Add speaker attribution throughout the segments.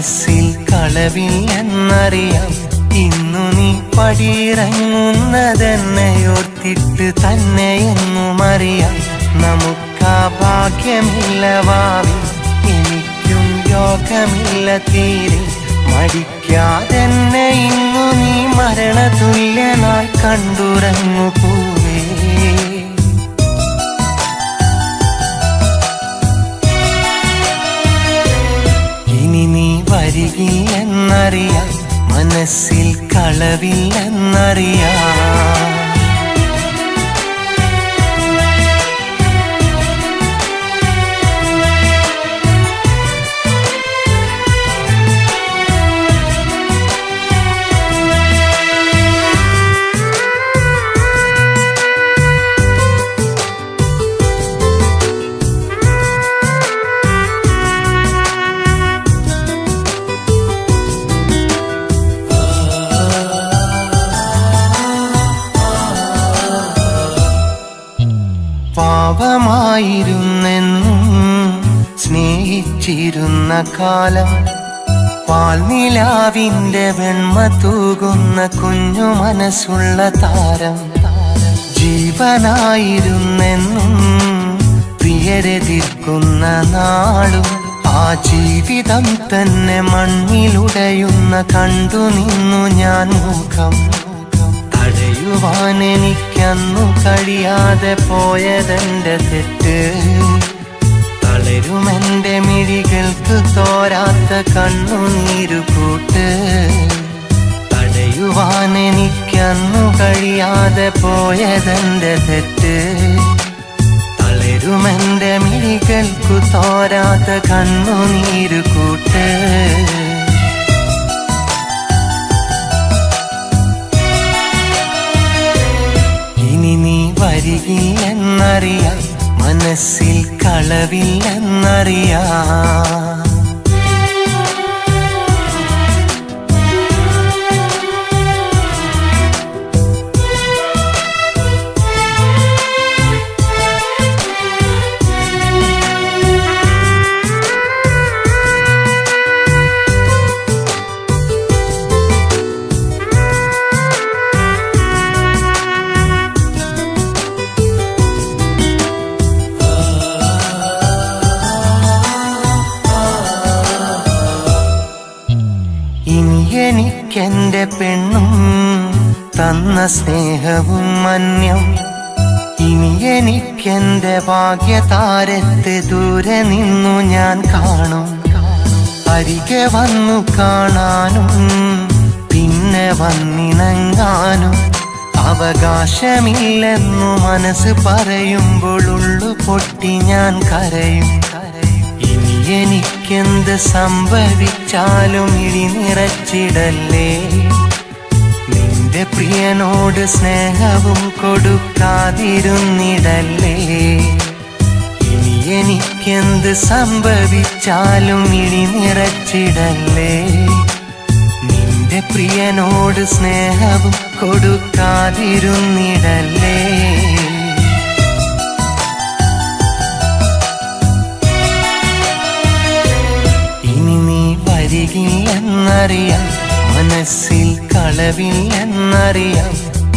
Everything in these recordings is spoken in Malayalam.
Speaker 1: മനസ്സിൽ കളവില്ലെന്നറിയാം. ഇന്നു നീ പടിയിറങ്ങുന്നതെന്നെയോർത്തിട്ട് തന്നെയെന്നുമറിയാം. നമുക്കാ ഭാഗ്യമില്ല വാവി, എനിക്കും യോഗമില്ല തീരെ. മടിക്കാതെന്നെ ഇന്നു നീ മരണതുല്യനായി കണ്ടുറങ്ങു പൂവേ. ഇനി നീ വരികില്ലെന്നറിയാം, മനസ്സിൽ കളവില്ലെന്നറിയാം. പാപമായിരുന്നെന്നും സ്നേഹിച്ചിരുന്ന കാലം, പാൽനിലാവിന്റെ വെണ്മ തൂകുന്ന കുഞ്ഞു മനസ്സുള്ള താരം. ജീവനായിരുന്നെന്നും പ്രിയരെതിർക്കുന്ന നാളും, ആ ജീവിതം തന്നെ മണ്ണിലുടയുന്ന കണ്ടു നിന്നു ഞാൻ മുഖം. തടയുവാൻ എനിക്കന്നു കഴിയാതെ പോയതെന്റെ തെറ്റ്. തളരുമെന്റെ മിഴികൾക്ക് തോരാത്ത കണ്ണുനീരുകൂട്ട്. തടയുവാൻ എനിക്കന്നു കഴിയാതെ പോയതെന്റെ തെറ്റ്. തളരുമെന്റെ മിഴികൾക്കു തോരാത്ത കണ്ണുനീരുകൂട്ട്. വരികില്ലെന്നറിയാം, മനസ്സിൽ കളവില്ലെന്നറിയാം. എനിക്കെന്റെ പെണ്ണും തന്ന സ്നേഹവും മന്യം. ഇനി എനിക്കെന്റെ ഭാഗ്യതാരത്തെ ദൂരെ നിന്നു ഞാൻ കാണും. അരികെ വന്നു കാണാനും പിന്നെ വന്നിണങ്ങാനും അവകാശമില്ലെന്നു മനസ്സ് പറയുമ്പോൾ ഉള്ളു പൊട്ടി ഞാൻ കരയും. എനിക്കെന്ത് സംഭവിച്ചാലും ഇടി നിറച്ചിടല്ലേ. നിന്റെ പ്രിയനോട് സ്നേഹവും കൊടുക്കാതിരുന്നിടല്ലേ. ഇനി എനിക്കെന്ത് സംഭവിച്ചാലും ഇടി നിറച്ചിടല്ലേ. നിന്റെ പ്രിയനോട് സ്നേഹവും കൊടുക്കാതിരുന്നിടല്ലേ. വരികില്ലെന്നറിയാം, മനസ്സിൽ കളവില്ലെന്നറിയാം.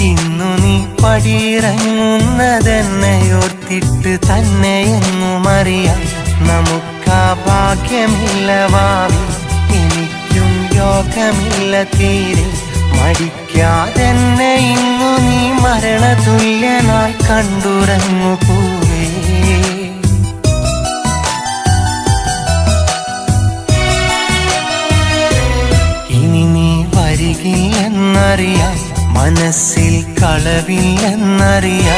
Speaker 1: ഇന്നു നീ പടിയിറങ്ങുന്നതെന്നെയോർത്തിട്ട് തന്നെയെന്നുമറിയാം. നമുക്കാ ഭാഗ്യമില്ല വാവി, എനിക്കും യോഗമില്ല തീരെ. മടിക്കാതെന്നെ ഇന്നു നീ മരണതുല്യനായി കണ്ടുറങ്ങു പൂവേ. വരികില്ലെന്നറിയാം, മനസ്സിൽ കളവില്ലെന്നറിയാം.